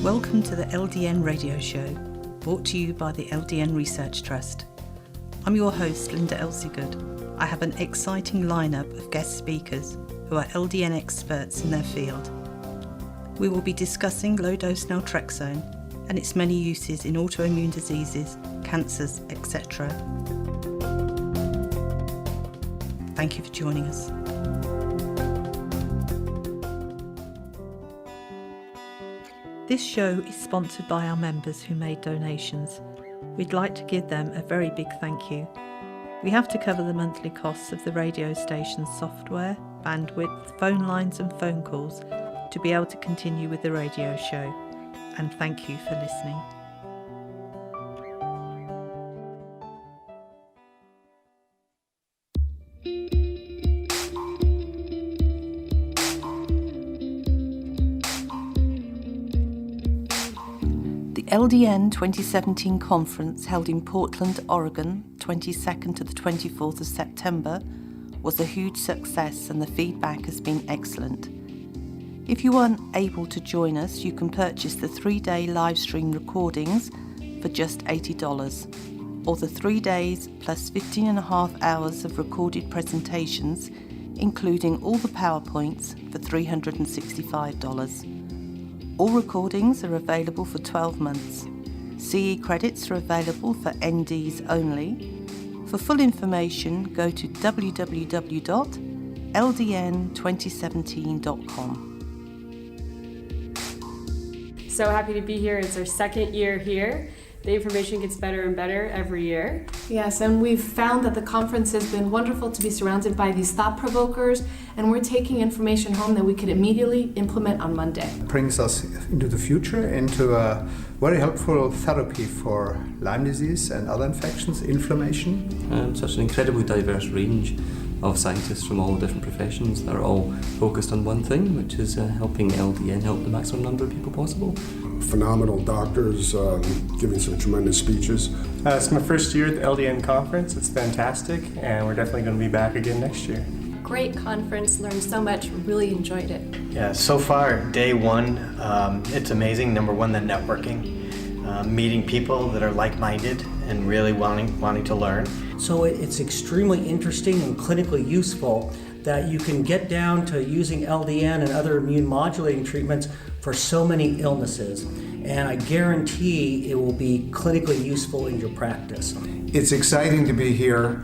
Welcome to the LDN Radio Show, brought to you by the LDN Research Trust. I'm your host, Linda Elsiegood. I have an exciting lineup of guest speakers who are LDN experts in their field. We will be discussing low-dose Naltrexone and its many uses in autoimmune diseases, cancers, etc. Thank you for joining us. This show is sponsored by our members who made donations. We'd like to give them a very big thank you. We have to cover the monthly costs of the radio station's software, bandwidth, phone lines and phone calls to be able to continue with the radio show. And thank you for listening. LDN 2017 conference held in Portland, Oregon, 22nd to the 24th of September, was a huge success and the feedback has been excellent. If you weren't able to join us, you can purchase the 3-day live stream recordings for just $80, or the 3 days plus 15.5 hours of recorded presentations, including all the PowerPoints, for $365. All recordings are available for 12 months. CE credits are available for NDs only. For full information, go to www.ldn2017.com. So happy to be here. It's our second year here. The information gets better and better every year. Yes, and we've found that the conference has been wonderful to be surrounded by these thought provokers, and we're taking information home that we could immediately implement on Monday. It brings us into the future, into a very helpful therapy for Lyme disease and other infections, inflammation. Such an incredibly diverse range of scientists from all different professions that are all focused on one thing, which is helping LDN help the maximum number of people possible. Phenomenal doctors giving some tremendous speeches. It's my first year at the LDN conference. It's fantastic, and we're definitely going to be back again next year. Great conference, learned so much, really enjoyed it. Yeah, so far, day one, it's amazing. Number one, the networking, meeting people that are like-minded and really wanting to learn. So it's extremely interesting and clinically useful that you can get down to using LDN and other immune modulating treatments for so many illnesses. And I guarantee it will be clinically useful in your practice. It's exciting to be here,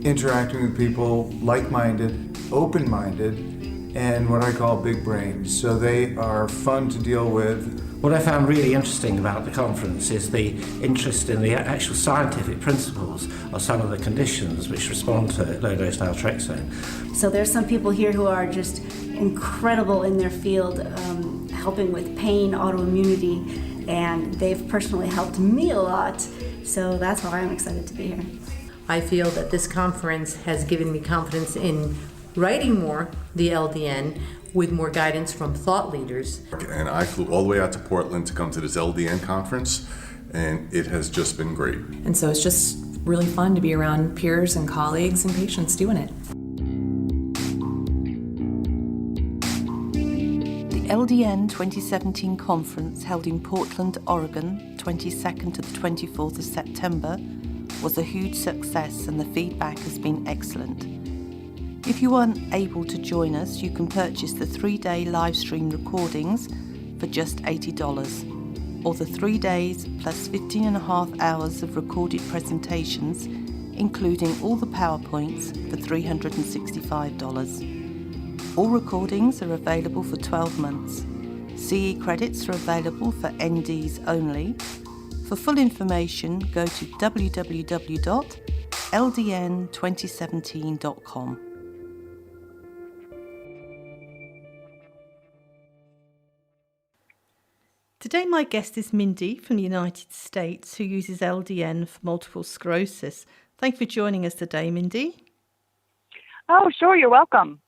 interacting with people like-minded, open-minded, and what I call big brains. So they are fun to deal with. What I found really interesting about the conference is the interest in the actual scientific principles of some of the conditions which respond to low-dose naltrexone. So there's some people here who are just incredible in their field, helping with pain, autoimmunity, and they've personally helped me a lot. So that's why I'm excited to be here. I feel that this conference has given me confidence in writing more, the LDN, with more guidance from thought leaders. And I flew all the way out to Portland to come to this LDN conference, and it has just been great. And so it's just really fun to be around peers and colleagues and patients doing it. The LDN 2017 conference held in Portland, Oregon, 22nd to the 24th of September, was a huge success and the feedback has been excellent. If you weren't able to join us, you can purchase the 3-day live stream recordings for just $80, or the 3 days plus 15.5 hours of recorded presentations, including all the PowerPoints, for $365. All recordings are available for 12 months. CE credits are available for NDs only. For full information, go to www.ldn2017.com. Today my guest is Mindy from the United States, who uses LDN for multiple sclerosis. Thank you for joining us today, Mindy. Oh, sure, you're welcome.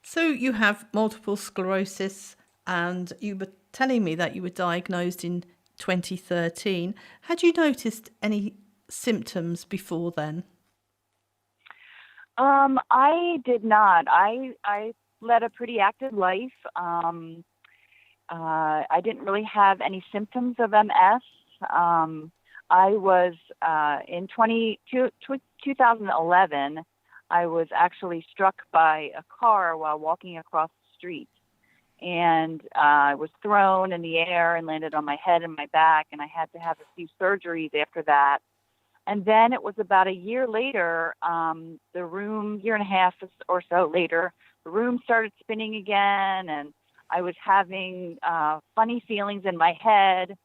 So you have multiple sclerosis, and you were telling me that you were diagnosed in 2013. Had you noticed any symptoms before then? I did not. I led a pretty active life. I didn't really have any symptoms of MS. I was in 2011. I was actually struck by a car while walking across the street, and I was thrown in the air and landed on my head and my back, and I had to have a few surgeries after that. And then it was about a year later, year and a half or so later, the room started spinning again, and I was having funny feelings in my head.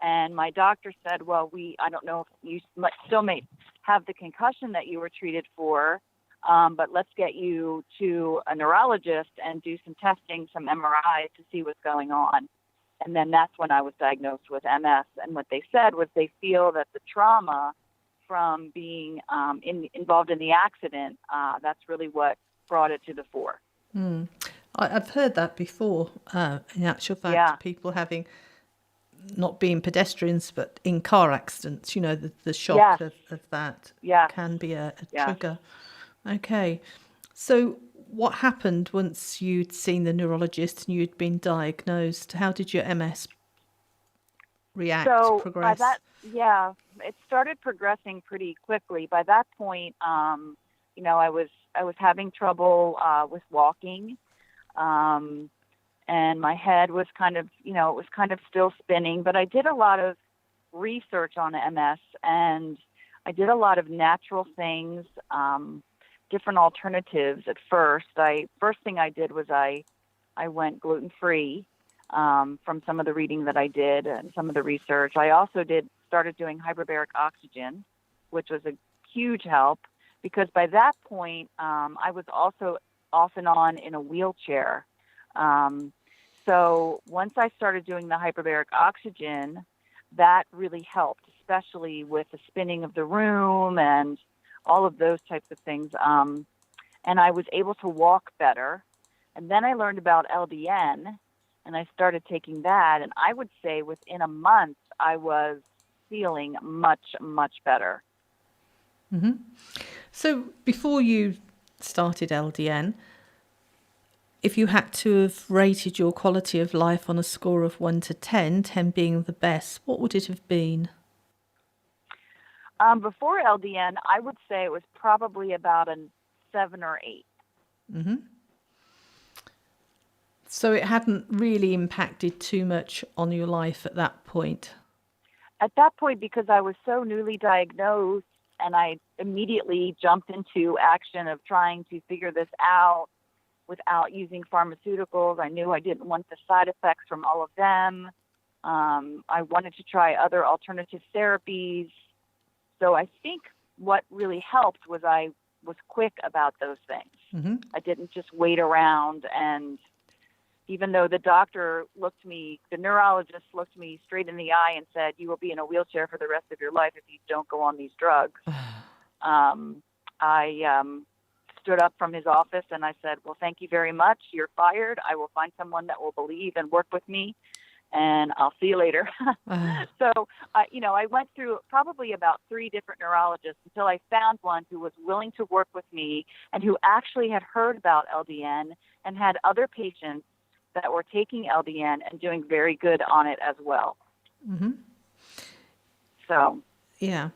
And my doctor said, well, I don't know if you still may have the concussion that you were treated for, but let's get you to a neurologist and do some testing, some MRI to see what's going on. And then that's when I was diagnosed with MS. And what they said was they feel that the trauma from being involved in the accident, that's really what brought it to the fore. I've heard that before, in actual fact, people having, not being pedestrians, but in car accidents, the shock of that can be a trigger. Okay. So what happened once you'd seen the neurologist and you'd been diagnosed? How did your MS progress? It started progressing pretty quickly. By that point, I was having trouble with walking, and my head was kind of still spinning. But I did a lot of research on MS, and I did a lot of natural things, different alternatives at first. First thing I did was I went gluten-free from some of the reading that I did and some of the research. I also started doing hyperbaric oxygen, which was a huge help, because by that point, I was also off and on in a wheelchair. So once I started doing the hyperbaric oxygen, that really helped, especially with the spinning of the room and all of those types of things. And I was able to walk better. And then I learned about LDN, and I started taking that. And I would say within a month, I was feeling much, much better. Mm-hmm. So before you started LDN, if you had to have rated your quality of life on a score of 1 to 10, 10 being the best, what would it have been? Before LDN, I would say it was probably about a 7 or 8. Mm-hmm. So it hadn't really impacted too much on your life at that point? At that point, because I was so newly diagnosed, and I immediately jumped into action of trying to figure this out without using pharmaceuticals. I knew I didn't want the side effects from all of them. I wanted to try other alternative therapies. So I think what really helped was I was quick about those things. Mm-hmm. I didn't just wait around, and even though the neurologist looked me straight in the eye and said, you will be in a wheelchair for the rest of your life if you don't go on these drugs. I stood up from his office and I said, well, thank you very much. You're fired. I will find someone that will believe and work with me, and I'll see you later. So, I went through probably about 3 different neurologists until I found one who was willing to work with me and who actually had heard about LDN and had other patients that were taking LDN and doing very good on it as well. Mm-hmm. So. Yeah.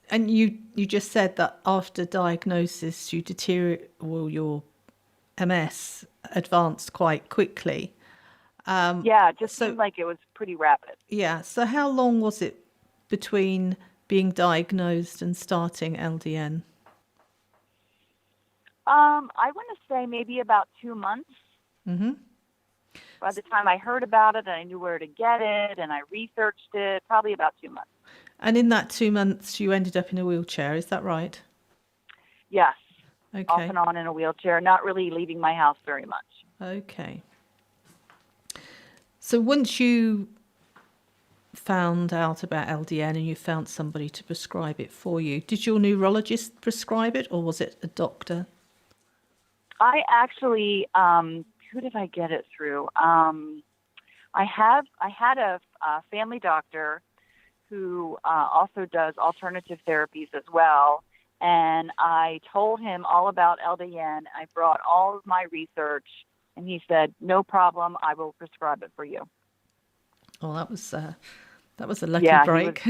And you just said that after diagnosis, your MS advanced quite quickly. It just seemed like it was pretty rapid. Yeah. So how long was it between being diagnosed and starting LDN? I want to say maybe about 2 months. Mm-hmm. By the time I heard about it and I knew where to get it and I researched it, probably about 2 months. And in that 2 months, you ended up in a wheelchair, is that right? Yes. Okay. Off and on in a wheelchair, not really leaving my house very much. Okay. So once you found out about LDN and you found somebody to prescribe it for you, did your neurologist prescribe it or was it a doctor? I actually, who did I get it through? I had a family doctor who also does alternative therapies as well. And I told him all about LDN. I brought all of my research, And he said, "No problem. I will prescribe it for you." Oh, that was a lucky break.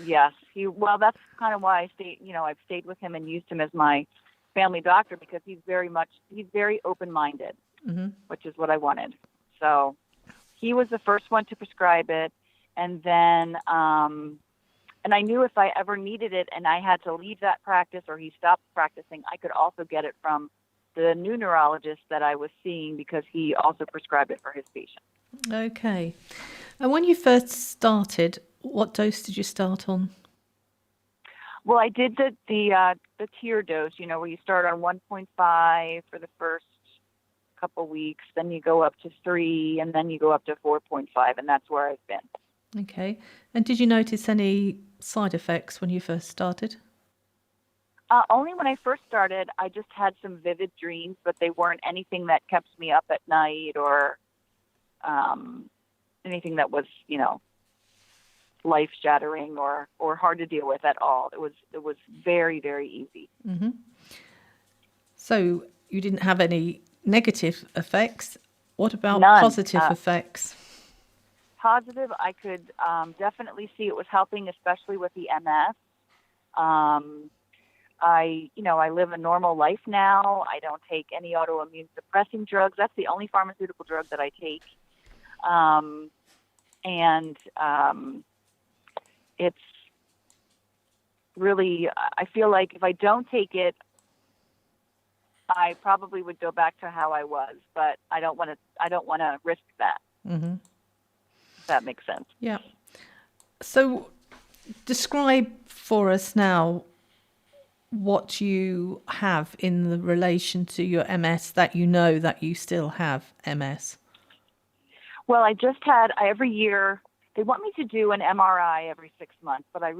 Yes. Well, that's kind of why I've stayed with him and used him as my family doctor, because he's very open-minded, which is what I wanted. So he was the first one to prescribe it. And then, and I knew if I ever needed it and I had to leave that practice or he stopped practicing, I could also get it from the new neurologist that I was seeing, because he also prescribed it for his patients. Okay. And when you first started, what dose did you start on? Well, I did the tier dose, where you start on 1.5 for the first couple weeks, then you go up to 3, and then you go up to 4.5, and that's where I've been. Okay. And did you notice any side effects when you first started? Only when I first started, I just had some vivid dreams, but they weren't anything that kept me up at night or anything that was, life-shattering or hard to deal with at all. It was very, very easy. Mm-hmm. So you didn't have any negative effects. What about None. Positive effects? Positive, I could definitely see it was helping, especially with the MS. I live a normal life now. I don't take any autoimmune suppressing drugs. That's the only pharmaceutical drug that I take. It's really, I feel like if I don't take it, I probably would go back to how I was, but I don't want to risk that. Mm-hmm. If that makes sense. Yeah. So describe for us now what you have in the relation to your MS that you know that you still have MS. Well, I just had, every year, they want me to do an MRI every 6 months, but I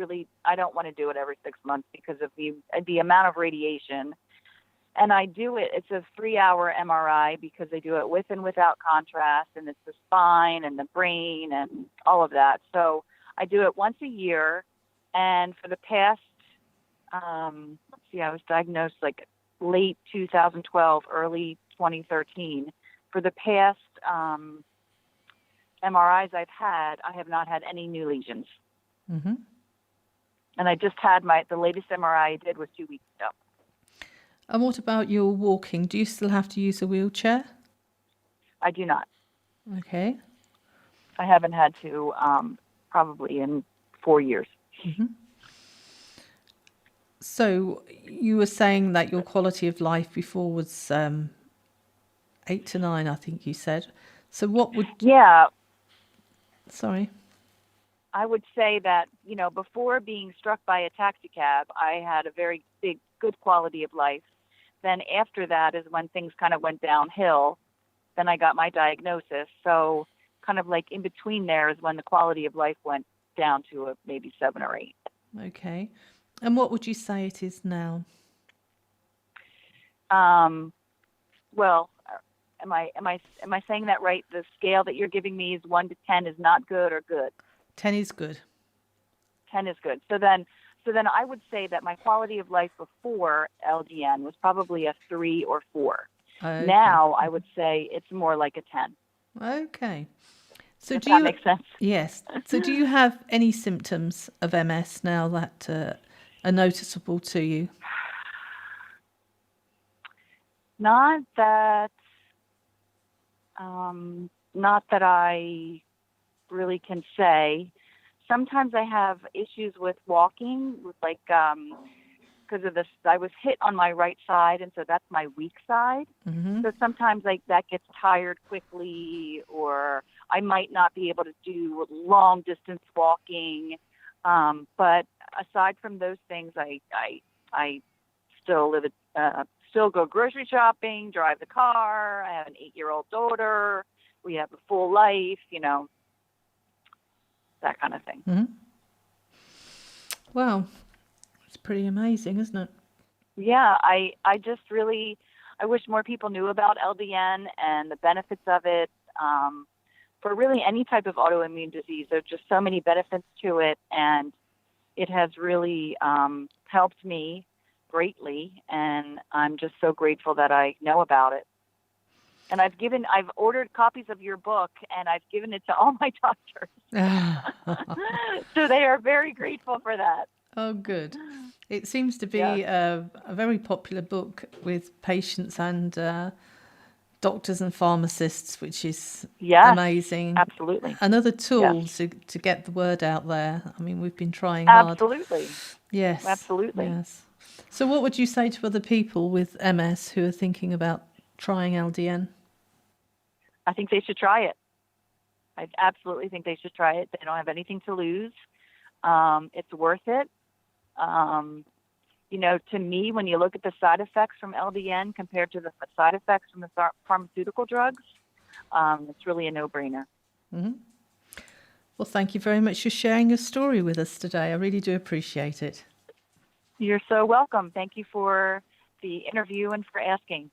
don't want to do it every 6 months because of the amount of radiation. And I do it, it's a 3-hour MRI because they do it with and without contrast, and it's the spine and the brain and all of that. So I do it once a year, and for the past, I was diagnosed like late 2012, early 2013. For the past MRIs I've had, I have not had any new lesions. Mm-hmm. And I just had the latest MRI I did was 2 weeks ago. And what about your walking? Do you still have to use a wheelchair? I do not. Okay. I haven't had to probably in 4 years. Mm-hmm. So you were saying that your quality of life before was 8 to 9, I think you said. So what would... Yeah. Sorry. I would say that, before being struck by a taxi cab, I had a very good quality of life. Then after that is when things kind of went downhill. Then I got my diagnosis. So kind of like in between there is when the quality of life went down to maybe 7 or 8. Okay. And what would you say it is now? Well, am I saying that right? The scale that you're giving me is 1 to 10 is not good or good? 10 is good. 10 is good. So then I would say that my quality of life before LDN was probably a 3 or 4. Okay. Now I would say it's more like a 10. Okay. So Does that make sense? Yes. So do you have any symptoms of MS now that are noticeable to you? Not that I really can say. Sometimes I have issues with walking, with because of this. I was hit on my right side, and so that's my weak side. Mm-hmm. So sometimes that gets tired quickly, or I might not be able to do long distance walking. But aside from those things, I still still go grocery shopping, drive the car. I have an 8-year-old daughter. We have a full life, that kind of thing. Mm-hmm. Wow. It's pretty amazing, isn't it? Yeah, I just really, I wish more people knew about LDN and the benefits of it. For really any type of autoimmune disease, there are just so many benefits to it, and it has really helped me greatly, and I'm just so grateful that I know about it. And I've ordered copies of your book, and I've given it to all my doctors. So they are very grateful for that. Oh, good. It seems to be a very popular book with patients and doctors and pharmacists, which is amazing. Absolutely. Another tool to get the word out there. I mean, we've been trying hard. Absolutely. Yes. Absolutely. Yes. So what would you say to other people with MS who are thinking about trying LDN? I think they should try it. I absolutely think they should try it. They don't have anything to lose. It's worth it. To me, when you look at the side effects from LDN compared to the side effects from the pharmaceutical drugs, it's really a no-brainer. Mm-hmm. Well, thank you very much for sharing your story with us today. I really do appreciate it. You're so welcome. Thank you for the interview and for asking.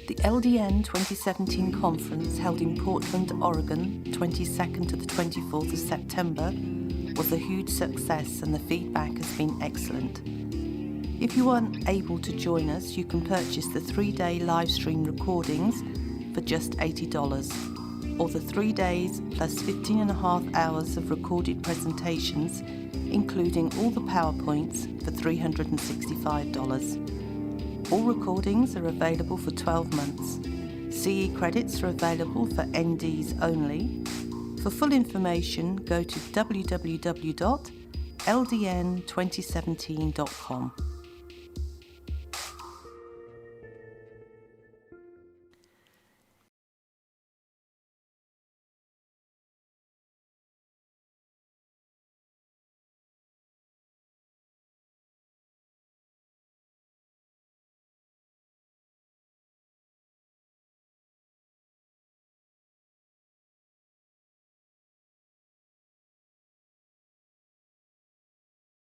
The LDN 2017 conference held in Portland, Oregon, 22nd to the 24th of September, was a huge success and the feedback has been excellent. If you aren't able to join us, you can purchase the 3-day live stream recordings for just $80, or the 3 days plus 15.5 hours of recorded presentations, including all the PowerPoints, for $365. All recordings are available for 12 months. CE credits are available for NDs only. For full information, go to www.ldn2017.com.